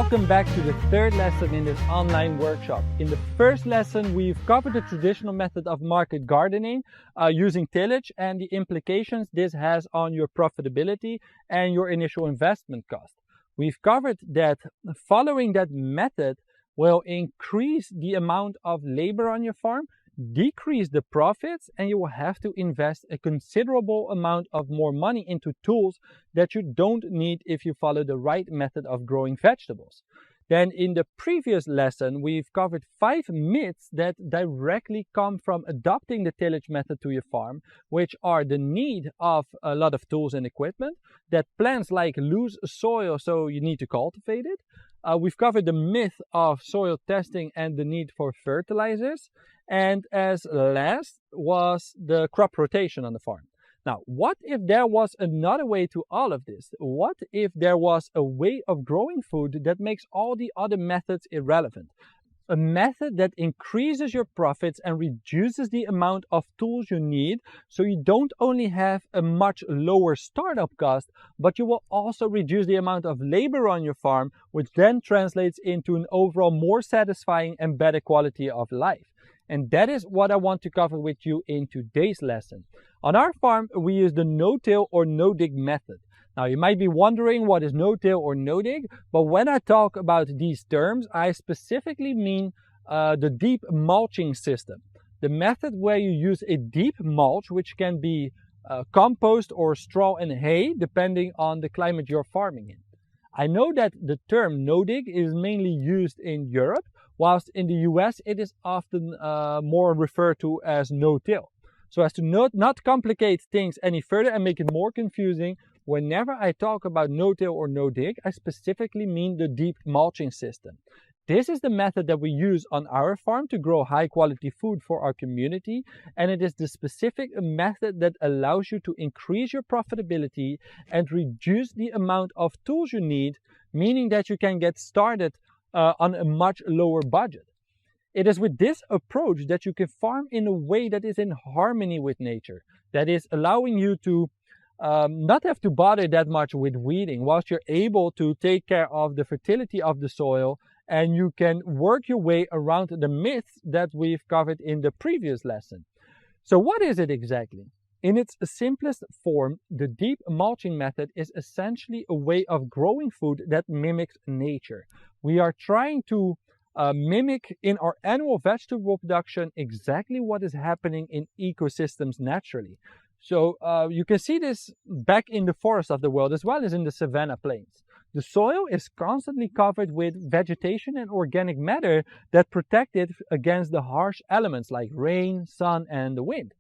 Welcome back to the third lesson in this online workshop. In the first lesson, we've covered the traditional method of market gardening using tillage and the implications this has on your profitability and your initial investment cost. We've covered that following that method will increase the amount of labor on your farm, decrease the profits, and you will have to invest a considerable amount of more money into tools that you don't need if you follow the right method of growing vegetables. Then in the previous lesson, we've covered 5 myths that directly come from adopting the tillage method to your farm, which are the need of a lot of tools and equipment, that plants like loose soil, so you need to cultivate it. We've covered the myth of soil testing and the need for fertilizers. And as last was the crop rotation on the farm. Now, what if there was another way to all of this? What if there was a way of growing food that makes all the other methods irrelevant? A method that increases your profits and reduces the amount of tools you need, so you don't only have a much lower startup cost, but you will also reduce the amount of labor on your farm, which then translates into an overall more satisfying and better quality of life. And that is what I want to cover with you in today's lesson. On our farm, we use the no-till or no-dig method. Now, you might be wondering what is no-till or no-dig, but when I talk about these terms, I specifically mean the deep mulching system. The method where you use a deep mulch, which can be compost or straw and hay, depending on the climate you're farming in. I know that the term no-dig is mainly used in Europe, whilst in the US it is often more referred to as no-till. So as to not complicate things any further and make it more confusing, whenever I talk about no-till or no-dig, I specifically mean the deep mulching system. This is the method that we use on our farm to grow high quality food for our community, and it is the specific method that allows you to increase your profitability and reduce the amount of tools you need, meaning that you can get started on a much lower budget. It is with this approach that you can farm in a way that is in harmony with nature, that is allowing you to not have to bother that much with weeding, whilst you're able to take care of the fertility of the soil, and you can work your way around the myths that we've covered in the previous lesson. So what is it exactly? In its simplest form, the deep mulching method is essentially a way of growing food that mimics nature. We are trying to mimic in our annual vegetable production exactly what is happening in ecosystems naturally. So you can see this back in the forest of the world as well as in the savanna plains. The soil is constantly covered with vegetation and organic matter that protect it against the harsh elements like rain, sun, and the wind.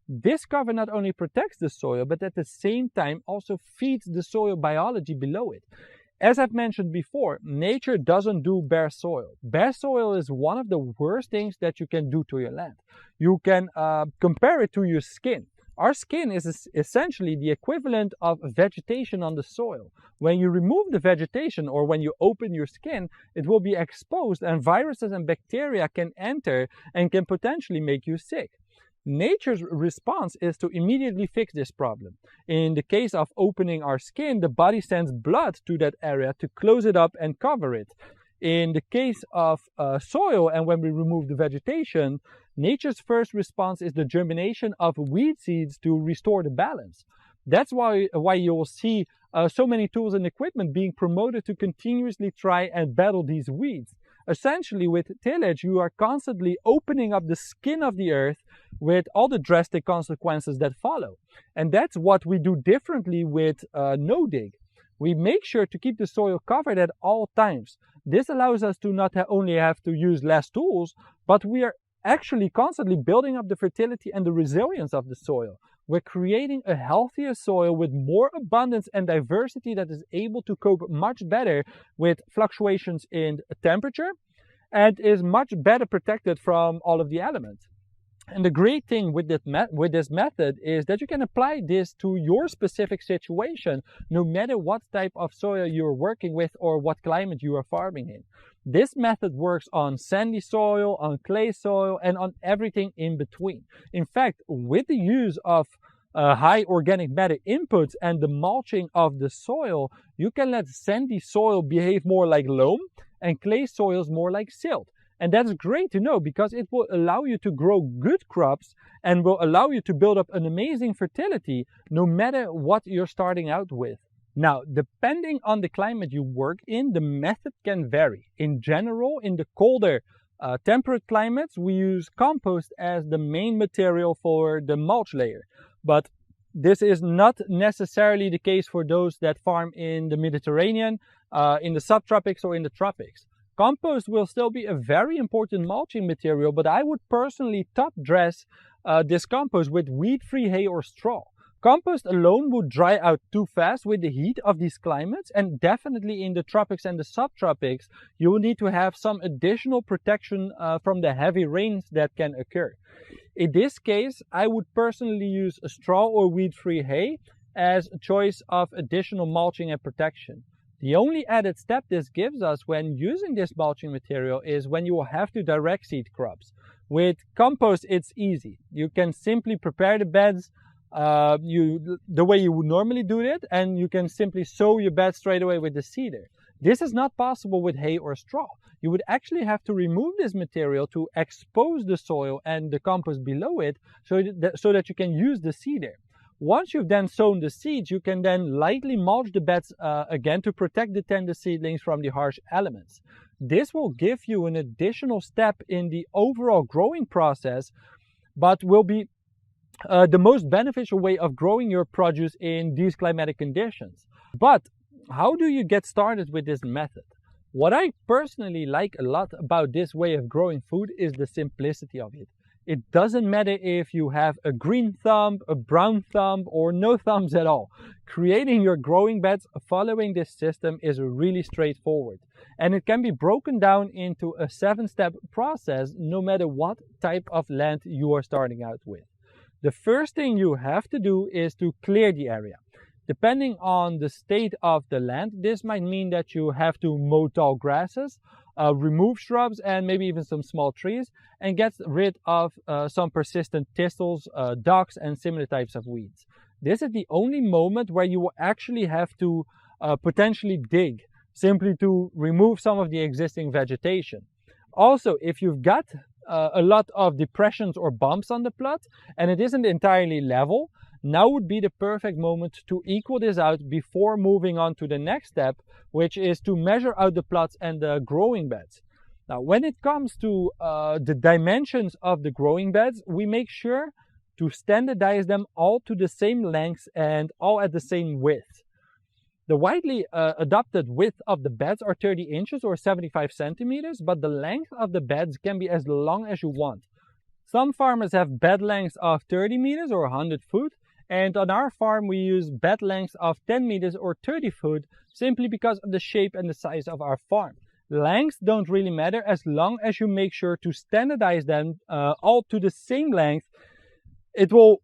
This cover not only protects the soil, but at the same time also feeds the soil biology below it. As I've mentioned before, nature doesn't do bare soil. Bare soil is one of the worst things that you can do to your land. You can compare it to your skin. Our skin is essentially the equivalent of vegetation on the soil. When you remove the vegetation or when you open your skin, it will be exposed and viruses and bacteria can enter and can potentially make you sick. Nature's response is to immediately fix this problem. In the case of opening our skin, the body sends blood to that area to close it up and cover it. In the case of soil, and when we remove the vegetation, nature's first response is the germination of weed seeds to restore the balance. That's why you will see so many tools and equipment being promoted to continuously try and battle these weeds. Essentially, with tillage, you are constantly opening up the skin of the earth with all the drastic consequences that follow. And that's what we do differently with no-dig. We make sure to keep the soil covered at all times. This allows us to not only have to use less tools, but we are actually constantly building up the fertility and the resilience of the soil. We're creating a healthier soil with more abundance and diversity that is able to cope much better with fluctuations in temperature and is much better protected from all of the elements. And the great thing with this method is that you can apply this to your specific situation, no matter what type of soil you're working with or what climate you are farming in. This method works on sandy soil, on clay soil, and on everything in between. In fact, with the use of high organic matter inputs and the mulching of the soil, you can let sandy soil behave more like loam and clay soils more like silt. And that's great to know because it will allow you to grow good crops and will allow you to build up an amazing fertility no matter what you're starting out with. Now, depending on the climate you work in, the method can vary. In general, in the colder, temperate climates, we use compost as the main material for the mulch layer. But this is not necessarily the case for those that farm in the Mediterranean, in the subtropics or in the tropics. Compost will still be a very important mulching material, but I would personally top dress this compost with weed-free hay or straw. Compost alone would dry out too fast with the heat of these climates, and definitely in the tropics and the subtropics, you will need to have some additional protection from the heavy rains that can occur. In this case, I would personally use a straw or weed-free hay as a choice of additional mulching and protection. The only added step this gives us when using this mulching material is when you will have to direct seed crops. With compost, it's easy. You can simply prepare the beds the way you would normally do it, and you can simply sow your bed straight away with the seeder. This is not possible with hay or straw. You would actually have to remove this material to expose the soil and the compost below it so that you can use the seeder. Once you've then sown the seeds, you can then lightly mulch the beds again to protect the tender seedlings from the harsh elements. This will give you an additional step in the overall growing process, but will be the most beneficial way of growing your produce in these climatic conditions. But how do you get started with this method? What I personally like a lot about this way of growing food is the simplicity of it. It doesn't matter if you have a green thumb, a brown thumb, or no thumbs at all. Creating your growing beds following this system is really straightforward. And it can be broken down into a 7-step process no matter what type of land you are starting out with. The first thing you have to do is to clear the area. Depending on the state of the land, this might mean that you have to mow tall grasses, remove shrubs and maybe even some small trees, and get rid of some persistent thistles, docks and similar types of weeds. This is the only moment where you will actually have to potentially dig, simply to remove some of the existing vegetation. Also, if you've got a lot of depressions or bumps on the plot and it isn't entirely level, now would be the perfect moment to equal this out before moving on to the next step, which is to measure out the plots and the growing beds. Now, when it comes to the dimensions of the growing beds, we make sure to standardize them all to the same lengths and all at the same width. The widely adopted width of the beds are 30 inches or 75 centimeters, but the length of the beds can be as long as you want. Some farmers have bed lengths of 30 meters or 100 foot, and on our farm we use bed lengths of 10 meters or 30 foot simply because of the shape and the size of our farm. Lengths don't really matter as long as you make sure to standardize them all to the same length. It will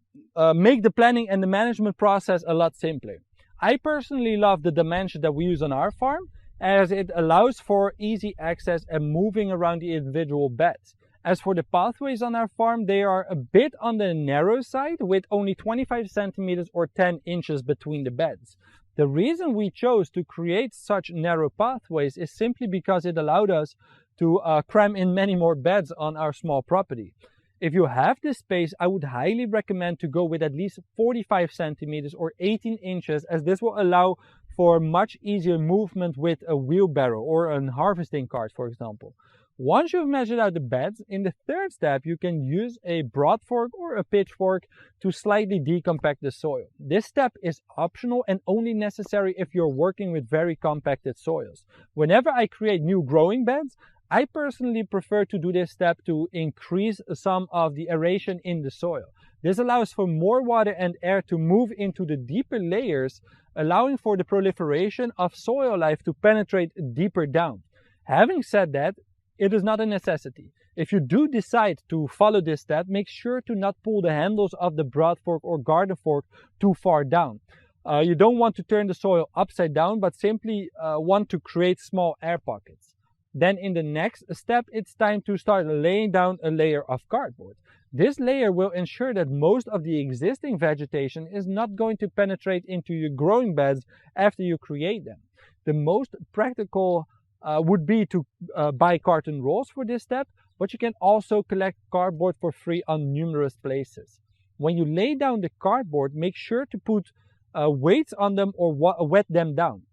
make the planning and the management process a lot simpler. I personally love the dimension that we use on our farm as it allows for easy access and moving around the individual beds. As for the pathways on our farm, they are a bit on the narrow side with only 25 centimeters or 10 inches between the beds. The reason we chose to create such narrow pathways is simply because it allowed us to cram in many more beds on our small property. If you have this space, I would highly recommend to go with at least 45 centimeters or 18 inches, as this will allow for much easier movement with a wheelbarrow or a harvesting cart, for example. Once you've measured out the beds, in the third step, you can use a broad fork or a pitchfork to slightly decompact the soil. This step is optional and only necessary if you're working with very compacted soils. Whenever I create new growing beds, I personally prefer to do this step to increase some of the aeration in the soil. This allows for more water and air to move into the deeper layers, allowing for the proliferation of soil life to penetrate deeper down. Having said that, it is not a necessity. If you do decide to follow this step, make sure to not pull the handles of the broad fork or garden fork too far down. You don't want to turn the soil upside down, but simply want to create small air pockets. Then in the next step, it's time to start laying down a layer of cardboard. This layer will ensure that most of the existing vegetation is not going to penetrate into your growing beds after you create them. The most practical would be to buy carton rolls for this step, but you can also collect cardboard for free on numerous places. When you lay down the cardboard, make sure to put weights on them or wet them down.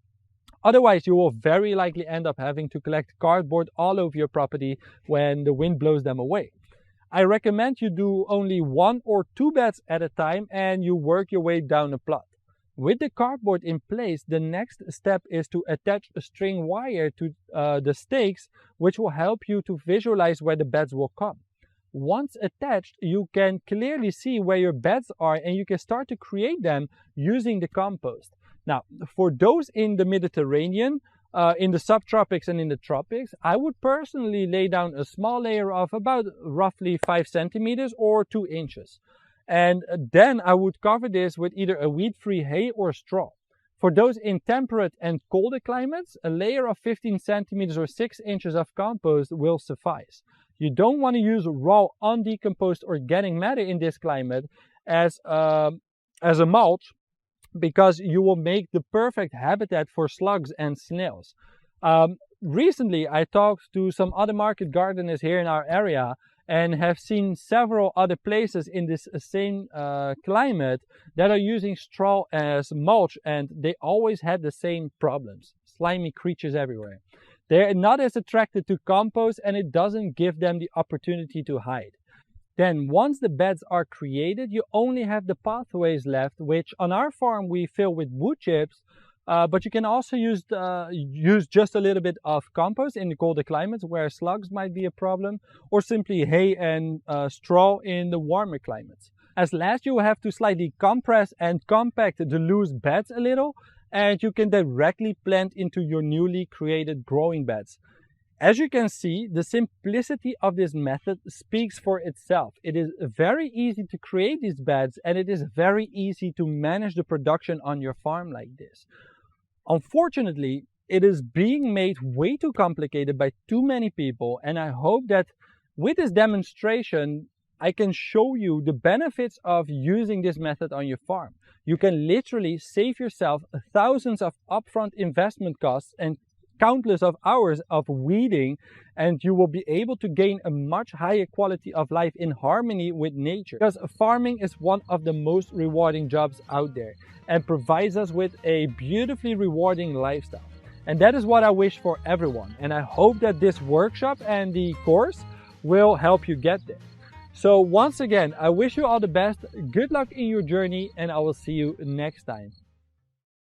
Otherwise, you will very likely end up having to collect cardboard all over your property when the wind blows them away. I recommend you do only 1 or 2 beds at a time and you work your way down a plot. With the cardboard in place, the next step is to attach a string wire to the stakes, which will help you to visualize where the beds will come. Once attached, you can clearly see where your beds are and you can start to create them using the compost. Now, for those in the Mediterranean, in the subtropics and in the tropics, I would personally lay down a small layer of about roughly 5 centimeters or 2 inches. And then I would cover this with either a weed-free hay or straw. For those in temperate and colder climates, a layer of 15 centimeters or 6 inches of compost will suffice. You don't want to use raw, undecomposed organic matter in this climate as a mulch, because you will make the perfect habitat for slugs and snails. Recently, I talked to some other market gardeners here in our area and have seen several other places in this same climate that are using straw as mulch, and they always had the same problems. Slimy creatures everywhere. They're not as attracted to compost and it doesn't give them the opportunity to hide. Then once the beds are created, you only have the pathways left, which on our farm we fill with wood chips, but you can also use just a little bit of compost in the colder climates where slugs might be a problem, or simply hay and straw in the warmer climates. As last, you will have to slightly compress and compact the loose beds a little, and you can directly plant into your newly created growing beds. As you can see, the simplicity of this method speaks for itself. It is very easy to create these beds and it is very easy to manage the production on your farm like this. Unfortunately, it is being made way too complicated by too many people, and I hope that with this demonstration I can show you the benefits of using this method on your farm. You can literally save yourself thousands of upfront investment costs and countless of hours of weeding, and you will be able to gain a much higher quality of life in harmony with nature. Because farming is one of the most rewarding jobs out there and provides us with a beautifully rewarding lifestyle. And that is what I wish for everyone. And I hope that this workshop and the course will help you get there. So once again, I wish you all the best, good luck in your journey, and I will see you next time.